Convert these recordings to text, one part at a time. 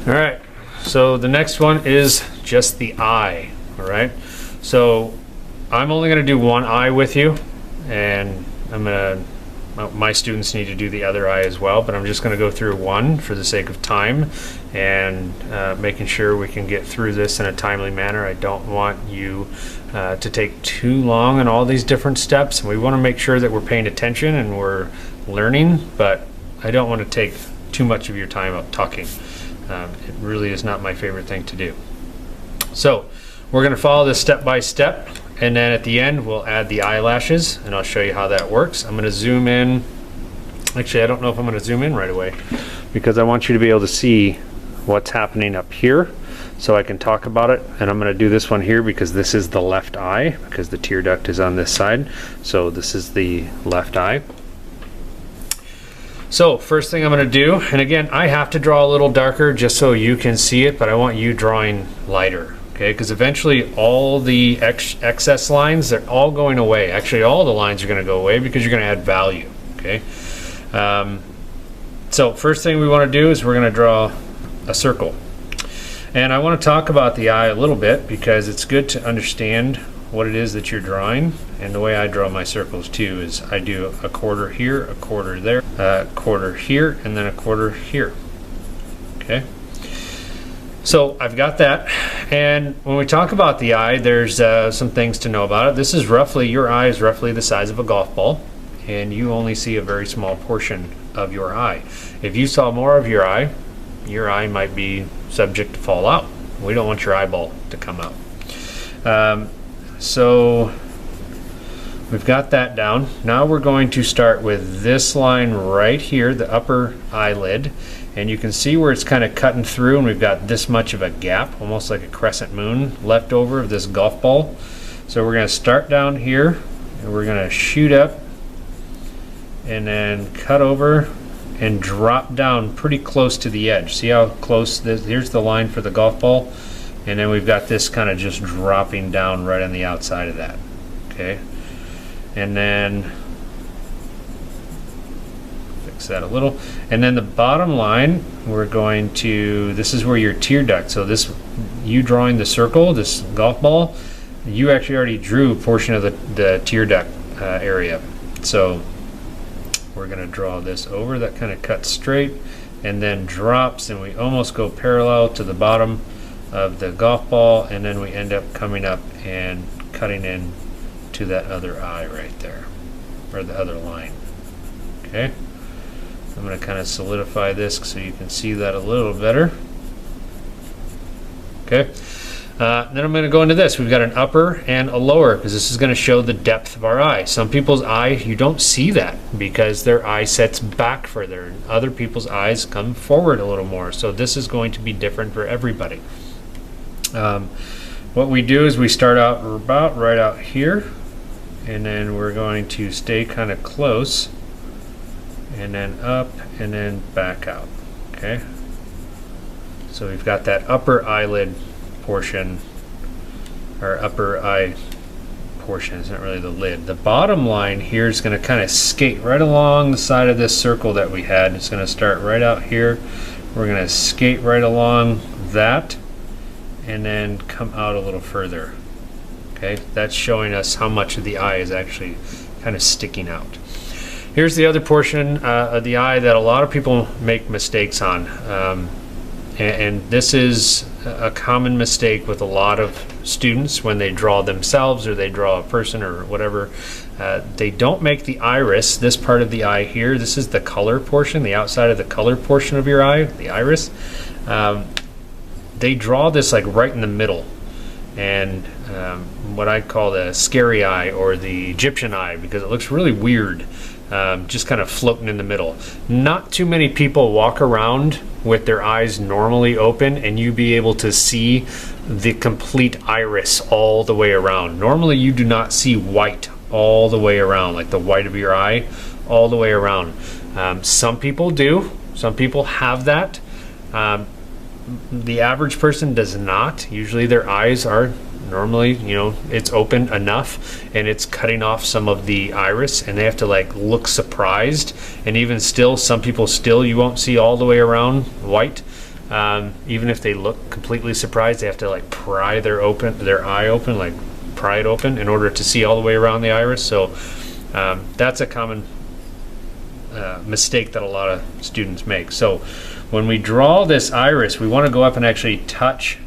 Alright, so the next one is just the eye. Alright, so I'm only going to do one eye with you, and my students need to do the other eye as well, but I'm just going to go through one for the sake of time and making sure we can get through this in a timely manner. I don't want you to take too long on all these different steps. We want to make sure that we're paying attention and we're learning, but I don't want to take too much of your time up talking. It really is not my favorite thing to do. So we're going to follow this step by step, and then at the end we'll add the eyelashes, and I'll show you how that works. I'm going to zoom in. Actually, I don't know if I'm going to zoom in right away because I want you to be able to see what's happening up here so I can talk about it. And I'm going to do this one here because this is the left eye, because the tear duct is on this side. So this is the left eye. So first thing I'm going to do, and again, I have to draw a little darker just so you can see it, but I want you drawing lighter, okay? Because eventually all the excess lines, they're all going away. Actually, all the lines are going to go away because you're going to add value, okay? So first thing we want to do is we're going to draw a circle. And I want to talk about the eye a little bit because it's good to understand what it is that you're drawing. And the way I draw my circles too is I do a quarter here, a quarter there, a quarter here, and then a quarter here. Okay, so I've got that. And when we talk about the eye, there's some things to know about it. This is roughly, your eye is roughly the size of a golf ball, and you only see a very small portion of your eye. If you saw more of your eye might be subject to fall out. We don't want your eyeball to come out. So we've got that down. Now we're going to start with this line right here, the upper eyelid, and you can see where it's kind of cutting through, and we've got this much of a gap, almost like a crescent moon left over of this golf ball. So we're going to start down here, and we're going to shoot up and then cut over and drop down pretty close to the edge. See how close this, here's the line for the golf ball. And then we've got this kind of just dropping down right on the outside of that. Okay. And then fix that a little. And then the bottom line, we're going to, this is where your tear duct. So this, you drawing the circle, this golf ball, you actually already drew a portion of the tear duct area. So we're going to draw this over. That kind of cuts straight and then drops, and we almost go parallel to the bottom of the golf ball, and then we end up coming up and cutting in to that other eye right there, or the other line. Okay, I'm going to kind of solidify this so you can see that a little better. Okay, then I'm going to go into this. We've got an upper and a lower because this is going to show the depth of our eye. Some people's eye, you don't see that because their eye sets back further, and other people's eyes come forward a little more. So this is going to be different for everybody. What we do is we start out about right out here, and then we're going to stay kind of close, and then up and then back out. Okay, so we've got that upper eyelid portion, or upper eye portion. It's not really the lid. The bottom line here is going to kind of skate right along the side of this circle that we had. It's going to start right out here. We're going to skate right along that and then come out a little further. Okay, that's showing us how much of the eye is actually kind of sticking out. Here's the other portion of the eye that a lot of people make mistakes on, and this is a common mistake with a lot of students when they draw themselves or they draw a person or whatever. They don't make the iris, this part of the eye here. This is the color portion, the outside of the color portion of your eye, the iris. They draw this like right in the middle, and what I call the scary eye or the Egyptian eye, because it looks really weird, just kind of floating in the middle. Not too many people walk around with their eyes normally open and you be able to see the complete iris all the way around. Normally you do not see white all the way around, like the white of your eye, all the way around. Some people do. Some people have that. The average person does not. Usually their eyes are normally, you know, it's open enough and it's cutting off some of the iris, and they have to like look surprised. And even still, some people still, you won't see all the way around white. Even if they look completely surprised, they have to like pry their eye open, like pry it open in order to see all the way around the iris. So that's a common mistake that a lot of students make. So when we draw this iris, we want to go up and actually touch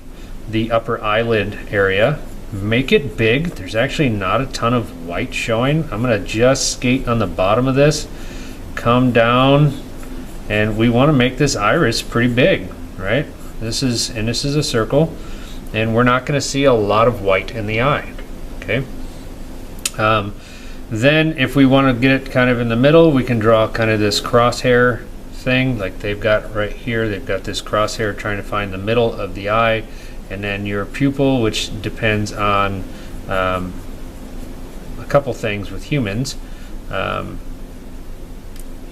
the upper eyelid area, make it big. There's actually not a ton of white showing. I'm going to just skate on the bottom of this, come down, and we want to make this iris pretty big, right? This is a circle, and we're not going to see a lot of white in the eye, okay? Then if we want to get it kind of in the middle, we can draw kind of this crosshair thing like they've got right here. They've got this crosshair trying to find the middle of the eye, and then your pupil, which depends on a couple things with humans.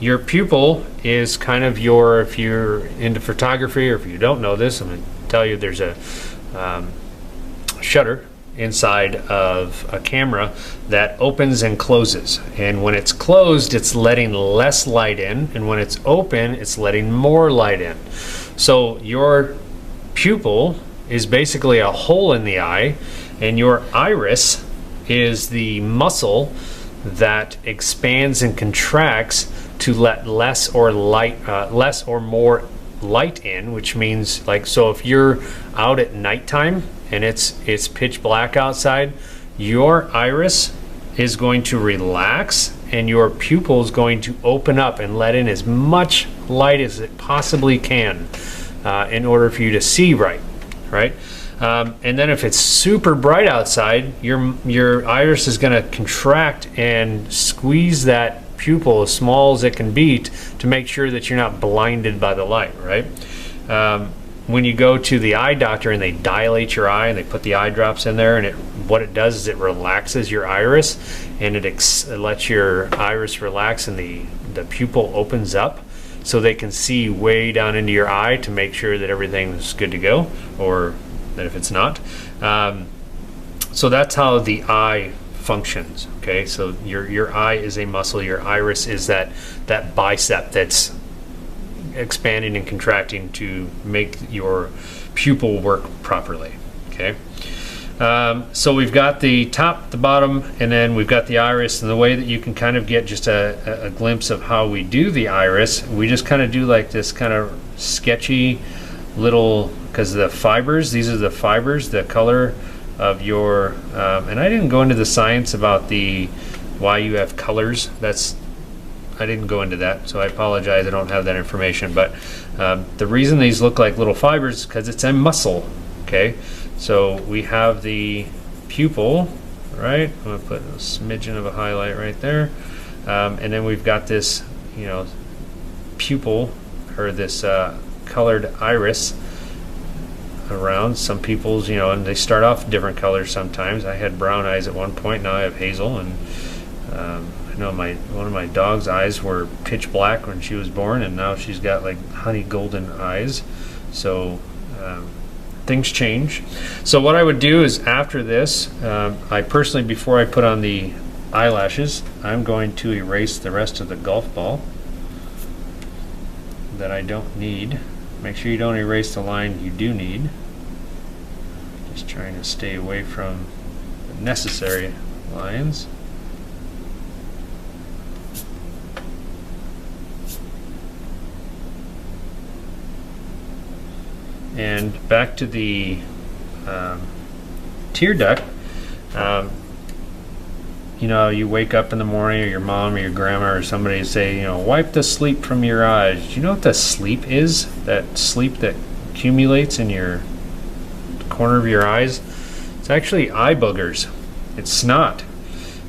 Your pupil is kind of your, if you're into photography or if you don't know this, I'm going to tell you there's a shutter inside of a camera that opens and closes, and when it's closed it's letting less light in, and when it's open it's letting more light in. So your pupil is basically a hole in the eye, and your iris is the muscle that expands and contracts to let less or more light in, which means, like, so if you're out at nighttime and it's pitch black outside, your iris is going to relax and your pupil is going to open up and let in as much light as it possibly can in order for you to see right? And then if it's super bright outside, your iris is going to contract and squeeze that pupil as small as it can be to make sure that you're not blinded by the light, right? When you go to the eye doctor and they dilate your eye and they put the eye drops in there, and what it does is it relaxes your iris, and it lets your iris relax, and the pupil opens up so they can see way down into your eye to make sure that everything's good to go, or that if it's not. So that's how the eye functions, okay? So your eye is a muscle, your iris is that bicep that's expanding and contracting to make your pupil work properly, okay? So we've got the top, the bottom, and then we've got the iris, and the way that you can kind of get just a glimpse of how we do the iris, we just kind of do like this kind of sketchy little, because the fibers, these are the fibers, the color of your, and I didn't go into the science about why you have colors. I didn't go into that, so I apologize, I don't have that information, but the reason these look like little fibers is because it's a muscle, okay? So we have the pupil, right? I'm going to put a smidgen of a highlight right there, and then we've got this, you know, pupil, or this colored iris around. Some people's, you know, and they start off different colors sometimes. I had brown eyes at one point, now I have hazel, and I know one of my dog's eyes were pitch black when she was born, and now she's got like honey golden eyes. So things change. So what I would do is, after this, I personally, before I put on the eyelashes, I'm going to erase the rest of the golf ball that I don't need. Make sure you don't erase the line you do need. Just trying to stay away from the necessary lines. And back to the tear duct. You know, you wake up in the morning, or your mom or your grandma or somebody say, you know, wipe the sleep from your eyes. Do you know what the sleep is? That sleep that accumulates in your corner of your eyes? It's actually eye boogers. It's snot.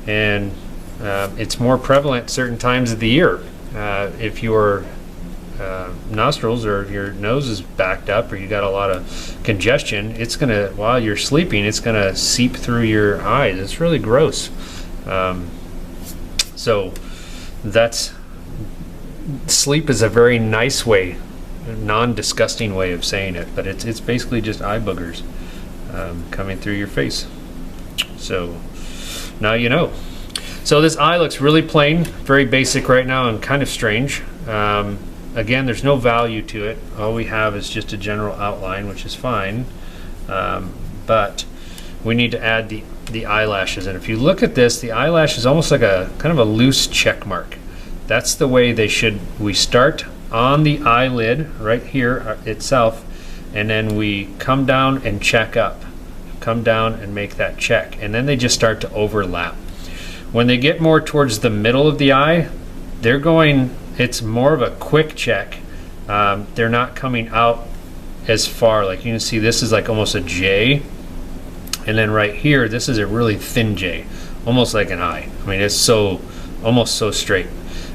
And it's more prevalent certain times of the year. If your nostrils or your nose is backed up, or you got a lot of congestion, it's gonna, while you're sleeping, it's gonna seep through your eyes. It's really gross. So sleep is a very nice way, non-disgusting way of saying it, but it's basically just eye boogers coming through your face. So now you know. So this eye looks really plain, very basic right now, and kind of strange. Again, there's no value to it. All we have is just a general outline, which is fine. But we need to add the eyelashes. And if you look at this, the eyelash is almost like a kind of a loose check mark. That's the way they should. We start on the eyelid right here itself, and then we come down and check up. Come down and make that check. And then they just start to overlap. When they get more towards the middle of the eye, they're going, it's more of a quick check. They're not coming out as far. Like you can see, this is like almost a J. And then right here, this is a really thin J, almost like an eye. I mean, it's almost so straight.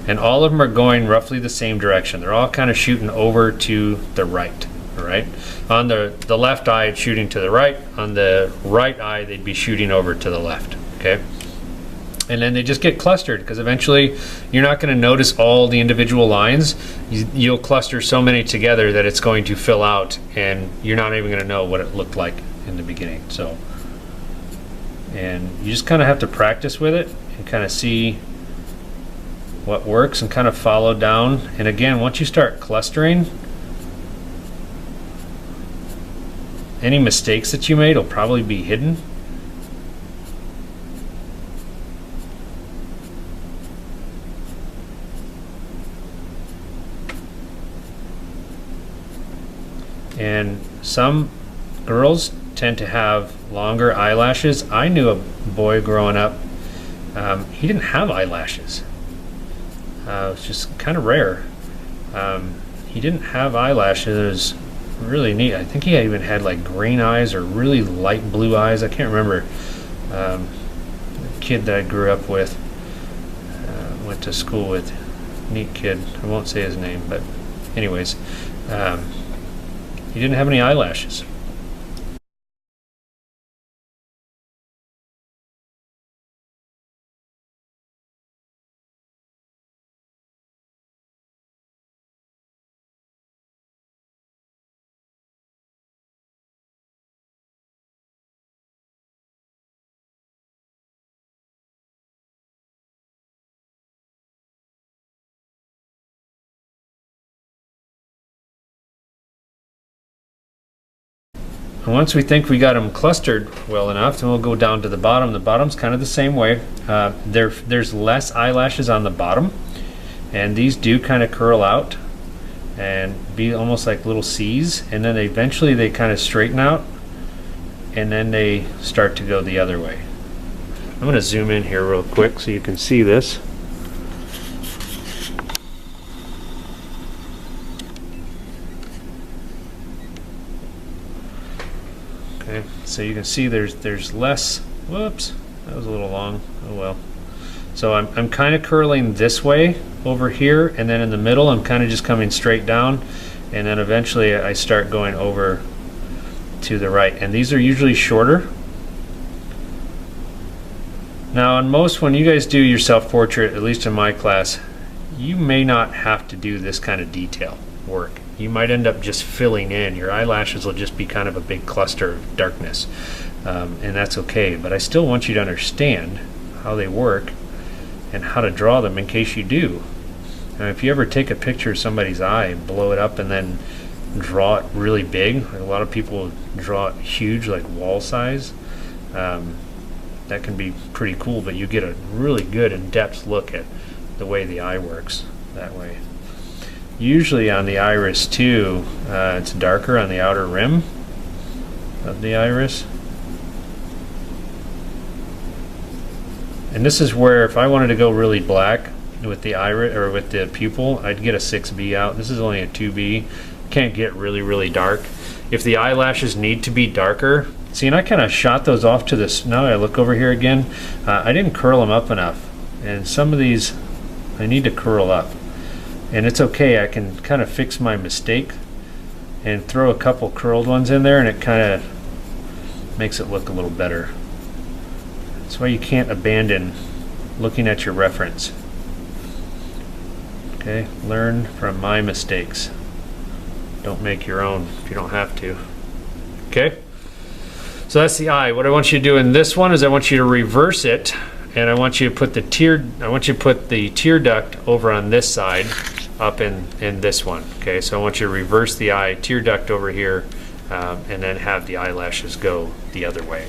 And all of them are going roughly the same direction. They're all kind of shooting over to the right, all right? On the left eye, it's shooting to the right. On the right eye, they'd be shooting over to the left, okay? And then they just get clustered, because eventually you're not going to notice all the individual lines. You'll cluster so many together that it's going to fill out, and you're not even going to know what it looked like in the beginning. So, and you just kind of have to practice with it and kind of see what works and kind of follow down. And again, once you start clustering, any mistakes that you made will probably be hidden. And some girls tend to have longer eyelashes. I knew a boy growing up, he didn't have eyelashes. It was just kind of rare. He didn't have eyelashes. It was really neat. I think he even had like green eyes or really light blue eyes. I can't remember. The kid that I grew up with, went to school with, neat kid. I won't say his name, but anyways, he didn't have any eyelashes. And once we think we got them clustered well enough, then we'll go down to the bottom. The bottom's kind of the same way. There's less eyelashes on the bottom, and these do kind of curl out and be almost like little C's, and then eventually they kind of straighten out, and then they start to go the other way. I'm going to zoom in here real quick so you can see this. Okay, so you can see there's less. Whoops, that was a little long. Oh well. So I'm kind of curling this way over here, and then in the middle I'm kind of just coming straight down, and then eventually I start going over to the right. And these are usually shorter. Now on most, when you guys do your self-portrait, at least in my class, you may not have to do this kind of detail work. You might end up just filling in. Your eyelashes will just be kind of a big cluster of darkness, and that's okay. But I still want you to understand how they work and how to draw them in case you do. Now, if you ever take a picture of somebody's eye, blow it up, and then draw it really big, a lot of people draw it huge, like wall size. That can be pretty cool, but you get a really good in-depth look at the way the eye works that way. Usually on the iris too, it's darker on the outer rim of the iris. And this is where, if I wanted to go really black with the iris or with the pupil, I'd get a 6B out. This is only a 2B. Can't get really, really dark. If the eyelashes need to be darker, see, and I kind of shot those off to this. Now I look over here again, I didn't curl them up enough. And some of these, I need to curl up. And it's okay, I can kind of fix my mistake and throw a couple curled ones in there, and it kind of makes it look a little better. That's why you can't abandon looking at your reference. Okay, learn from my mistakes. Don't make your own if you don't have to. Okay, so that's the eye. What I want you to do in this one is I want you to reverse it, and I want you to put the tear duct over on this side, up in this one. Okay, so I want you to reverse the eye, tear duct over here, and then have the eyelashes go the other way.